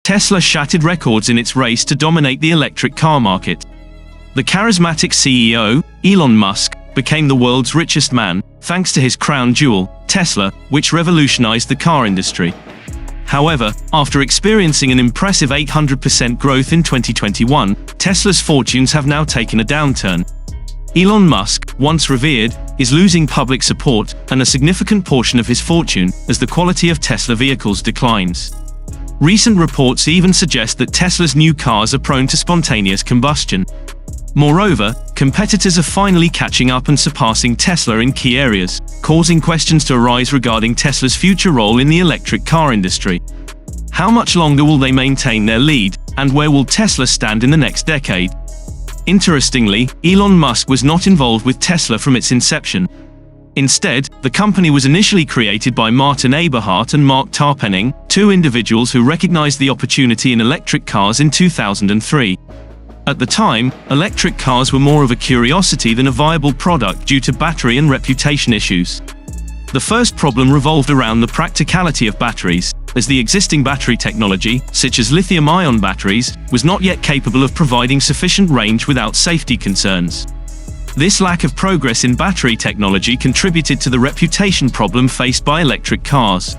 Tesla shattered records in its race to dominate the electric car market. The charismatic CEO, Elon Musk, became the world's richest man, thanks to his crown jewel, Tesla, which revolutionized the car industry. However, after experiencing an impressive 800% growth in 2021, Tesla's fortunes have now taken a downturn. Elon Musk, once revered, is losing public support and a significant portion of his fortune as the quality of Tesla vehicles declines. Recent reports even suggest that Tesla's new cars are prone to spontaneous combustion. Moreover, competitors are finally catching up and surpassing Tesla in key areas, causing questions to arise regarding Tesla's future role in the electric car industry. How much longer will they maintain their lead, and where will Tesla stand in the next decade? Interestingly, Elon Musk was not involved with Tesla from its inception. Instead, the company was initially created by Martin Eberhard and Mark Tarpenning, two individuals who recognized the opportunity in electric cars in 2003. At the time, electric cars were more of a curiosity than a viable product due to battery and reputation issues. The first problem revolved around the practicality of batteries, as the existing battery technology, such as lithium-ion batteries, was not yet capable of providing sufficient range without safety concerns. This lack of progress in battery technology contributed to the reputation problem faced by electric cars.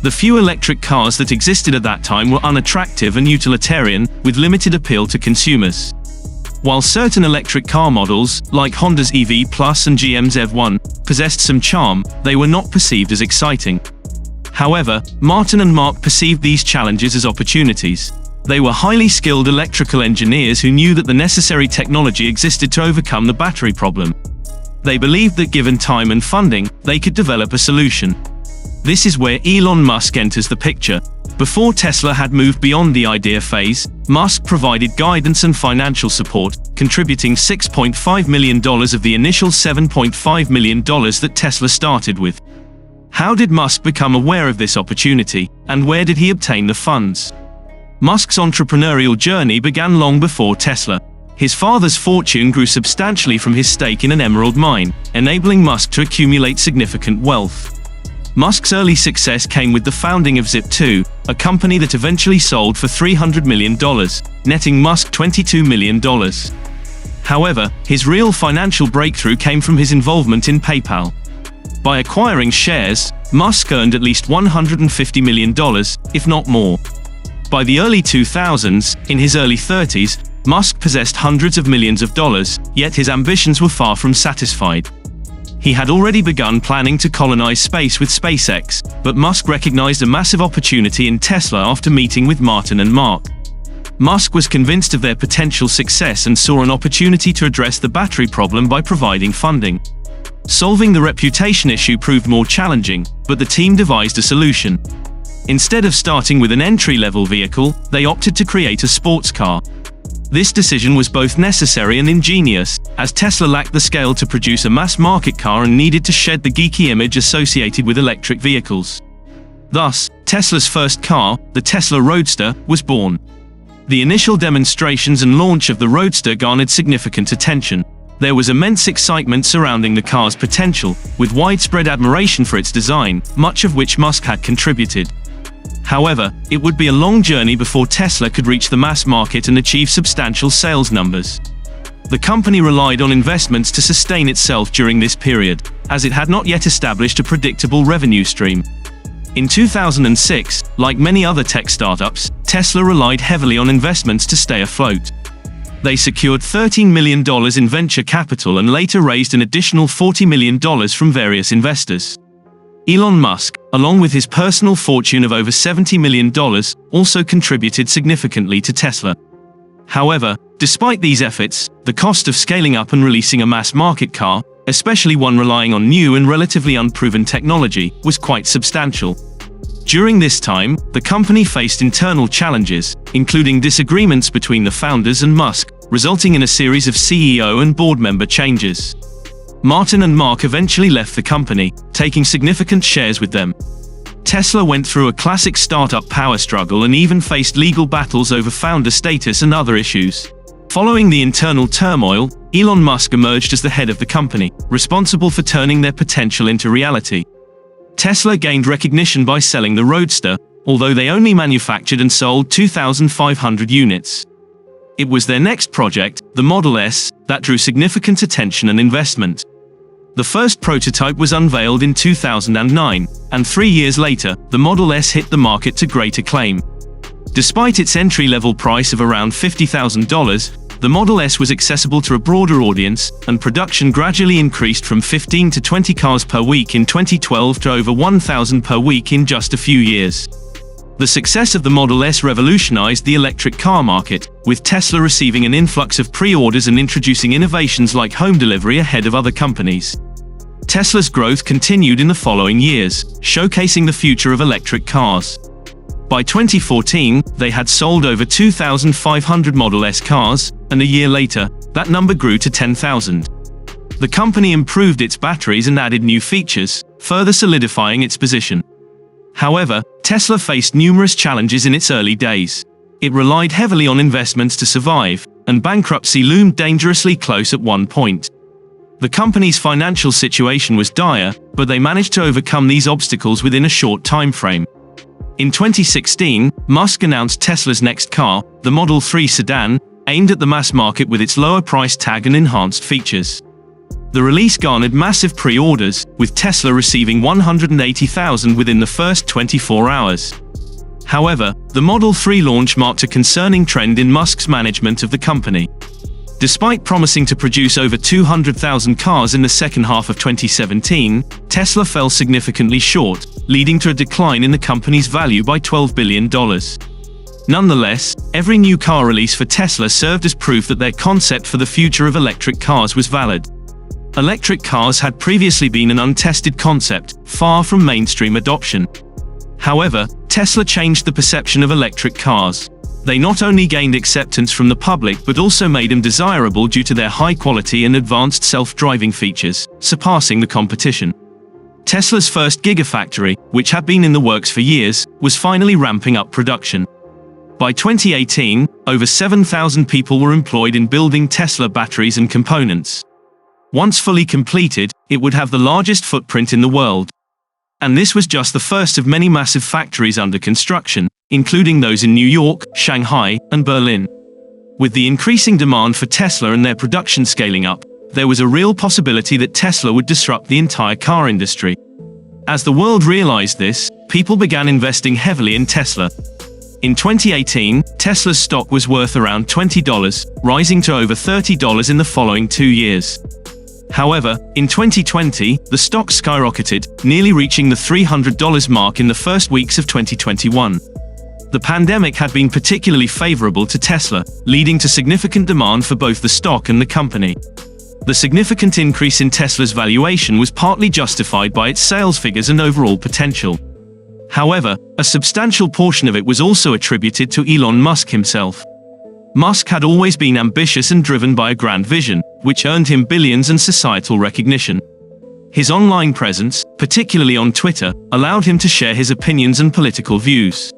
The few electric cars that existed at that time were unattractive and utilitarian, with limited appeal to consumers. While certain electric car models, like Honda's EV Plus and GM's EV1, possessed some charm, they were not perceived as exciting. However, Martin and Mark perceived these challenges as opportunities. They were highly skilled electrical engineers who knew that the necessary technology existed to overcome the battery problem. They believed that given time and funding, they could develop a solution. This is where Elon Musk enters the picture. Before Tesla had moved beyond the idea phase, Musk provided guidance and financial support, contributing $6.5 million of the initial $7.5 million that Tesla started with. How did Musk become aware of this opportunity, and where did he obtain the funds? Musk's entrepreneurial journey began long before Tesla. His father's fortune grew substantially from his stake in an emerald mine, enabling Musk to accumulate significant wealth. Musk's early success came with the founding of Zip2, a company that eventually sold for $300 million, netting Musk $22 million. However, his real financial breakthrough came from his involvement in PayPal. By acquiring shares, Musk earned at least $150 million, if not more. By the early 2000s, in his early 30s, Musk possessed hundreds of millions of dollars, yet his ambitions were far from satisfied. He had already begun planning to colonize space with SpaceX, but Musk recognized a massive opportunity in Tesla after meeting with Martin and Mark. Musk was convinced of their potential success and saw an opportunity to address the battery problem by providing funding. Solving the reputation issue proved more challenging, but the team devised a solution. Instead of starting with an entry-level vehicle, they opted to create a sports car. This decision was both necessary and ingenious, as Tesla lacked the scale to produce a mass-market car and needed to shed the geeky image associated with electric vehicles. Thus, Tesla's first car, the Tesla Roadster, was born. The initial demonstrations and launch of the Roadster garnered significant attention. There was immense excitement surrounding the car's potential, with widespread admiration for its design, much of which Musk had contributed. However, it would be a long journey before Tesla could reach the mass market and achieve substantial sales numbers. The company relied on investments to sustain itself during this period, as it had not yet established a predictable revenue stream. In 2006, like many other tech startups, Tesla relied heavily on investments to stay afloat. They secured $13 million in venture capital and later raised an additional $40 million from various investors. Elon Musk, along with his personal fortune of over $70 million, also contributed significantly to Tesla. However, despite these efforts, the cost of scaling up and releasing a mass-market car, especially one relying on new and relatively unproven technology, was quite substantial. During this time, the company faced internal challenges, including disagreements between the founders and Musk, resulting in a series of CEO and board member changes. Martin and Mark eventually left the company, taking significant shares with them. Tesla went through a classic startup power struggle and even faced legal battles over founder status and other issues. Following the internal turmoil, Elon Musk emerged as the head of the company, responsible for turning their potential into reality. Tesla gained recognition by selling the Roadster, although they only manufactured and sold 2,500 units. It was their next project, the Model S, that drew significant attention and investment. The first prototype was unveiled in 2009, and 3 years later, the Model S hit the market to great acclaim. Despite its entry-level price of around $50,000, the Model S was accessible to a broader audience, and production gradually increased from 15 to 20 cars per week in 2012 to over 1,000 per week in just a few years. The success of the Model S revolutionized the electric car market, with Tesla receiving an influx of pre-orders and introducing innovations like home delivery ahead of other companies. Tesla's growth continued in the following years, showcasing the future of electric cars. By 2014, they had sold over 2,500 Model S cars, and a year later, that number grew to 10,000. The company improved its batteries and added new features, further solidifying its position. However, Tesla faced numerous challenges in its early days. It relied heavily on investments to survive, and bankruptcy loomed dangerously close at one point. The company's financial situation was dire, but they managed to overcome these obstacles within a short time frame. In 2016, Musk announced Tesla's next car, the Model 3 sedan, aimed at the mass market with its lower price tag and enhanced features. The release garnered massive pre-orders, with Tesla receiving 180,000 within the first 24 hours. However, the Model 3 launch marked a concerning trend in Musk's management of the company. Despite promising to produce over 200,000 cars in the second half of 2017, Tesla fell significantly short, leading to a decline in the company's value by $12 billion. Nonetheless, every new car release for Tesla served as proof that their concept for the future of electric cars was valid. Electric cars had previously been an untested concept, far from mainstream adoption. However, Tesla changed the perception of electric cars. They not only gained acceptance from the public but also made them desirable due to their high quality and advanced self-driving features, surpassing the competition. Tesla's first Gigafactory, which had been in the works for years, was finally ramping up production. By 2018, over 7,000 people were employed in building Tesla batteries and components. Once fully completed, it would have the largest footprint in the world. And this was just the first of many massive factories under construction, including those in New York, Shanghai, and Berlin. With the increasing demand for Tesla and their production scaling up, there was a real possibility that Tesla would disrupt the entire car industry. As the world realized this, people began investing heavily in Tesla. In 2018, Tesla's stock was worth around $20, rising to over $30 in the following 2 years. However, in 2020, the stock skyrocketed, nearly reaching the $300 mark in the first weeks of 2021. The pandemic had been particularly favorable to Tesla, leading to significant demand for both the stock and the company. The significant increase in Tesla's valuation was partly justified by its sales figures and overall potential. However, a substantial portion of it was also attributed to Elon Musk himself. Musk had always been ambitious and driven by a grand vision, which earned him billions and societal recognition. His online presence, particularly on Twitter, allowed him to share his opinions and political views.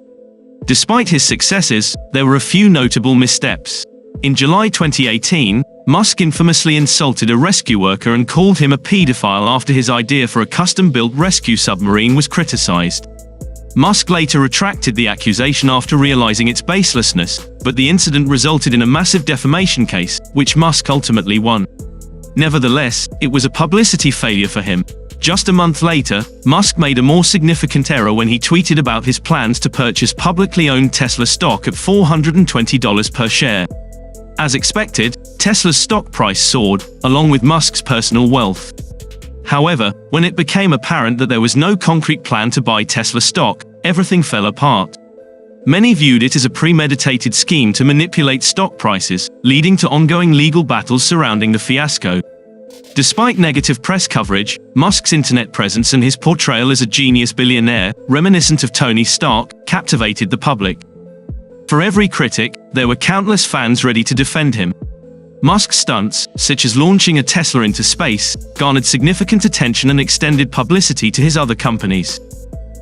Despite his successes, there were a few notable missteps. In July 2018, Musk infamously insulted a rescue worker and called him a pedophile after his idea for a custom-built rescue submarine was criticized. Musk later retracted the accusation after realizing its baselessness, but the incident resulted in a massive defamation case, which Musk ultimately won. Nevertheless, it was a publicity failure for him. Just a month later, Musk made a more significant error when he tweeted about his plans to purchase publicly owned Tesla stock at $420 per share. As expected, Tesla's stock price soared, along with Musk's personal wealth. However, when it became apparent that there was no concrete plan to buy Tesla stock, everything fell apart. Many viewed it as a premeditated scheme to manipulate stock prices, leading to ongoing legal battles surrounding the fiasco. Despite negative press coverage, Musk's internet presence and his portrayal as a genius billionaire, reminiscent of Tony Stark, captivated the public. For every critic, there were countless fans ready to defend him. Musk's stunts, such as launching a Tesla into space, garnered significant attention and extended publicity to his other companies.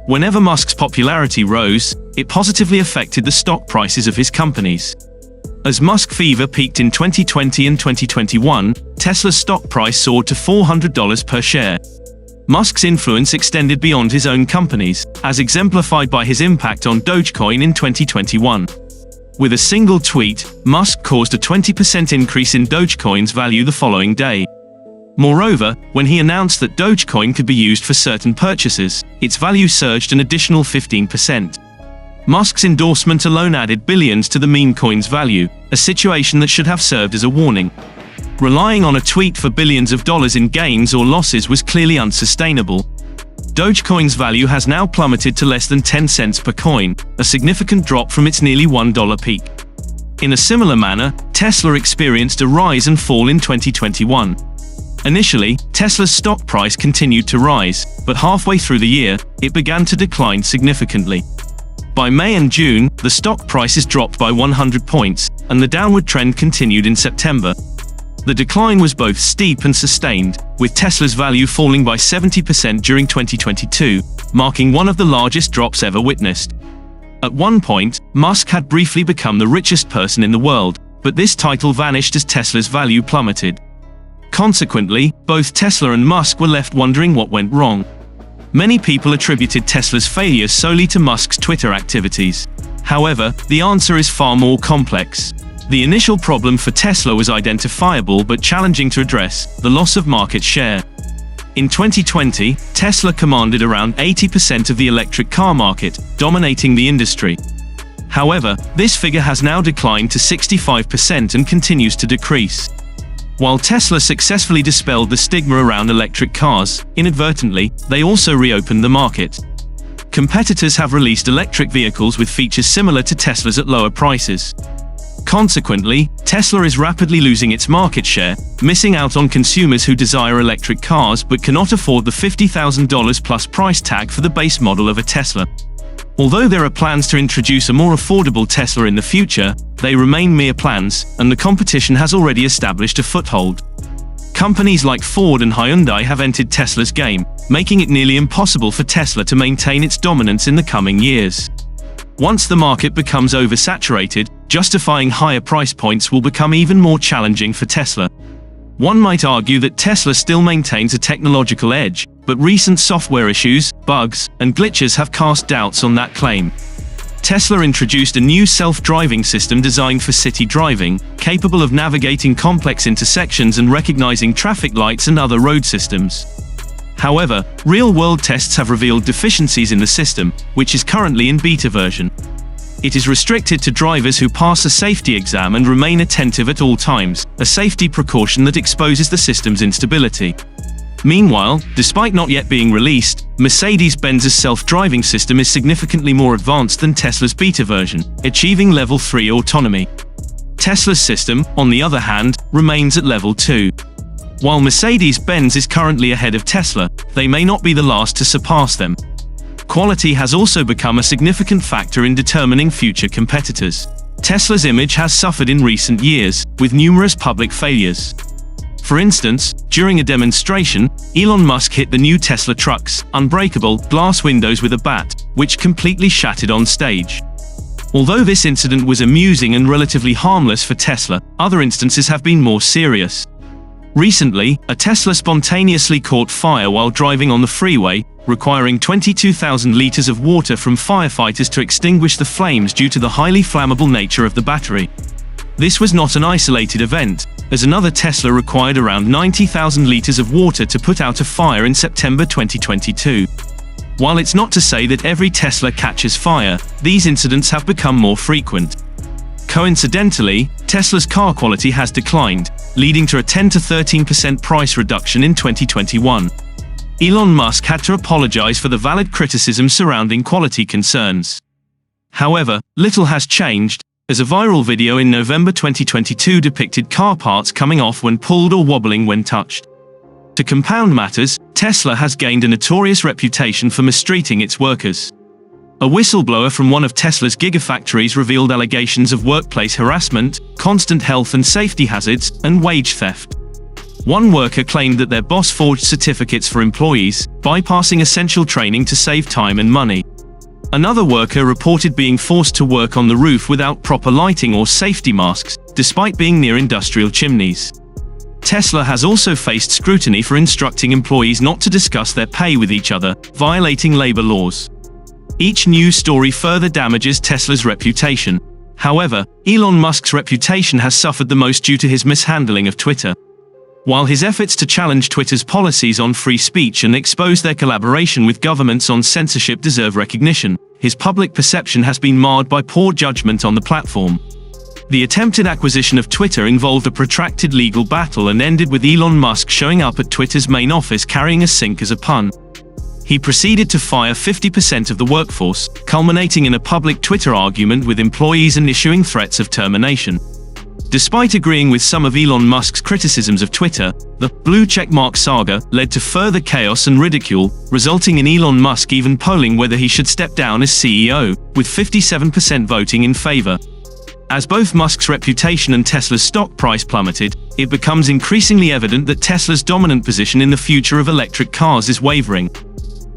Whenever Musk's popularity rose, it positively affected the stock prices of his companies. As Musk fever peaked in 2020 and 2021, Tesla's stock price soared to $400 per share. Musk's influence extended beyond his own companies, as exemplified by his impact on Dogecoin in 2021. With a single tweet, Musk caused a 20% increase in Dogecoin's value the following day. Moreover, when he announced that Dogecoin could be used for certain purchases, its value surged an additional 15%. Musk's endorsement alone added billions to the meme coin's value, a situation that should have served as a warning. Relying on a tweet for billions of dollars in gains or losses was clearly unsustainable. Dogecoin's value has now plummeted to less than 10 cents per coin, a significant drop from its nearly $1 peak. In a similar manner, Tesla experienced a rise and fall in 2021. Initially, Tesla's stock price continued to rise, but halfway through the year, it began to decline significantly. By May and June, the stock prices dropped by 100 points, and the downward trend continued in September. The decline was both steep and sustained, with Tesla's value falling by 70% during 2022, marking one of the largest drops ever witnessed. At one point, Musk had briefly become the richest person in the world, but this title vanished as Tesla's value plummeted. Consequently, both Tesla and Musk were left wondering what went wrong. Many people attributed Tesla's failure solely to Musk's Twitter activities. However, the answer is far more complex. The initial problem for Tesla was identifiable but challenging to address: the loss of market share. In 2020, Tesla commanded around 80% of the electric car market, dominating the industry. However, this figure has now declined to 65% and continues to decrease. While Tesla successfully dispelled the stigma around electric cars, inadvertently, they also reopened the market. Competitors have released electric vehicles with features similar to Tesla's at lower prices. Consequently, Tesla is rapidly losing its market share, missing out on consumers who desire electric cars but cannot afford the $50,000 plus price tag for the base model of a Tesla. Although there are plans to introduce a more affordable Tesla in the future, they remain mere plans, and the competition has already established a foothold. Companies like Ford and Hyundai have entered Tesla's game, making it nearly impossible for Tesla to maintain its dominance in the coming years. Once the market becomes oversaturated, justifying higher price points will become even more challenging for Tesla. One might argue that Tesla still maintains a technological edge, but recent software issues, bugs, and glitches have cast doubts on that claim. Tesla introduced a new self-driving system designed for city driving, capable of navigating complex intersections and recognizing traffic lights and other road systems. However, real-world tests have revealed deficiencies in the system, which is currently in beta version. It is restricted to drivers who pass a safety exam and remain attentive at all times, a safety precaution that exposes the system's instability. Meanwhile, despite not yet being released, Mercedes-Benz's self-driving system is significantly more advanced than Tesla's beta version, achieving Level 3 autonomy. Tesla's system, on the other hand, remains at Level 2. While Mercedes-Benz is currently ahead of Tesla, they may not be the last to surpass them. Quality has also become a significant factor in determining future competitors. Tesla's image has suffered in recent years, with numerous public failures. For instance, during a demonstration, Elon Musk hit the new Tesla truck's unbreakable glass windows with a bat, which completely shattered on stage. Although this incident was amusing and relatively harmless for Tesla, other instances have been more serious. Recently, a Tesla spontaneously caught fire while driving on the freeway, requiring 22,000 liters of water from firefighters to extinguish the flames due to the highly flammable nature of the battery. This was not an isolated event, as another Tesla required around 90,000 liters of water to put out a fire in September 2022. While it's not to say that every Tesla catches fire, these incidents have become more frequent. Coincidentally, Tesla's car quality has declined, leading to a 10 to 13% price reduction in 2021. Elon Musk had to apologize for the valid criticism surrounding quality concerns. However, little has changed, as a viral video in November 2022 depicted car parts coming off when pulled or wobbling when touched. To compound matters, Tesla has gained a notorious reputation for mistreating its workers. A whistleblower from one of Tesla's gigafactories revealed allegations of workplace harassment, constant health and safety hazards, and wage theft. One worker claimed that their boss forged certificates for employees, bypassing essential training to save time and money. Another worker reported being forced to work on the roof without proper lighting or safety masks, despite being near industrial chimneys. Tesla has also faced scrutiny for instructing employees not to discuss their pay with each other, violating labor laws. Each news story further damages Tesla's reputation. However, Elon Musk's reputation has suffered the most due to his mishandling of Twitter. While his efforts to challenge Twitter's policies on free speech and expose their collaboration with governments on censorship deserve recognition, his public perception has been marred by poor judgment on the platform. The attempted acquisition of Twitter involved a protracted legal battle and ended with Elon Musk showing up at Twitter's main office carrying a sink as a pun. He proceeded to fire 50% of the workforce, culminating in a public Twitter argument with employees and issuing threats of termination. Despite agreeing with some of Elon Musk's criticisms of Twitter, the blue checkmark saga led to further chaos and ridicule, resulting in Elon Musk even polling whether he should step down as CEO, with 57% voting in favor. As both Musk's reputation and Tesla's stock price plummeted, it becomes increasingly evident that Tesla's dominant position in the future of electric cars is wavering.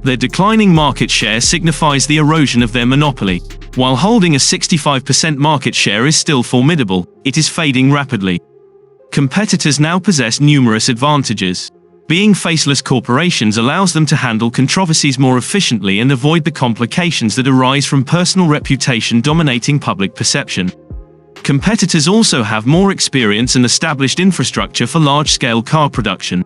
Their declining market share signifies the erosion of their monopoly. While holding a 65% market share is still formidable, it is fading rapidly. Competitors now possess numerous advantages. Being faceless corporations allows them to handle controversies more efficiently and avoid the complications that arise from personal reputation dominating public perception. Competitors also have more experience and established infrastructure for large-scale car production.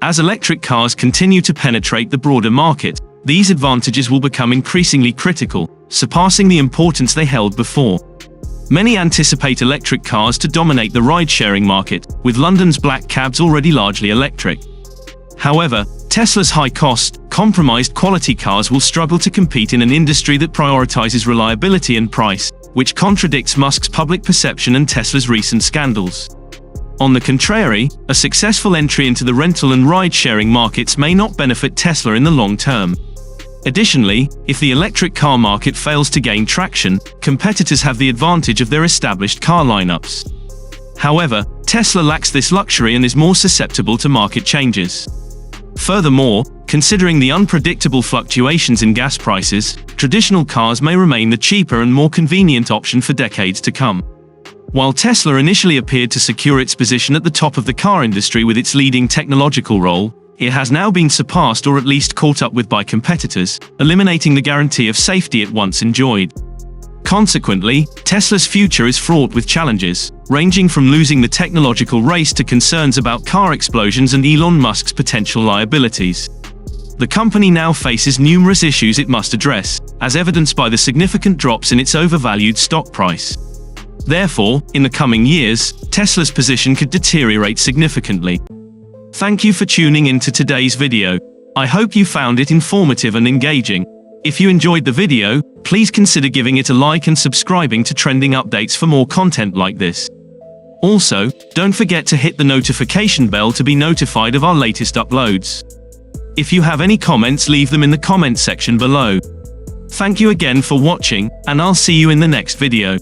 As electric cars continue to penetrate the broader market, these advantages will become increasingly critical, surpassing the importance they held before. Many anticipate electric cars to dominate the ride-sharing market, with London's black cabs already largely electric. However, Tesla's high-cost, compromised quality cars will struggle to compete in an industry that prioritizes reliability and price, which contradicts Musk's public perception and Tesla's recent scandals. On the contrary, a successful entry into the rental and ride-sharing markets may not benefit Tesla in the long term. Additionally, if the electric car market fails to gain traction, competitors have the advantage of their established car lineups. However, Tesla lacks this luxury and is more susceptible to market changes. Furthermore, considering the unpredictable fluctuations in gas prices, traditional cars may remain the cheaper and more convenient option for decades to come. While Tesla initially appeared to secure its position at the top of the car industry with its leading technological role, it has now been surpassed or at least caught up with by competitors, eliminating the guarantee of safety it once enjoyed. Consequently, Tesla's future is fraught with challenges, ranging from losing the technological race to concerns about car explosions and Elon Musk's potential liabilities. The company now faces numerous issues it must address, as evidenced by the significant drops in its overvalued stock price. Therefore, in the coming years, Tesla's position could deteriorate significantly. Thank you for tuning into today's video. I hope you found it informative and engaging. If you enjoyed the video, please consider giving it a like and subscribing to trending updates for more content like this. Also, don't forget to hit the notification bell to be notified of our latest uploads. If you have any comments, leave them in the comment section below. Thank you again for watching, and I'll see you in the next video.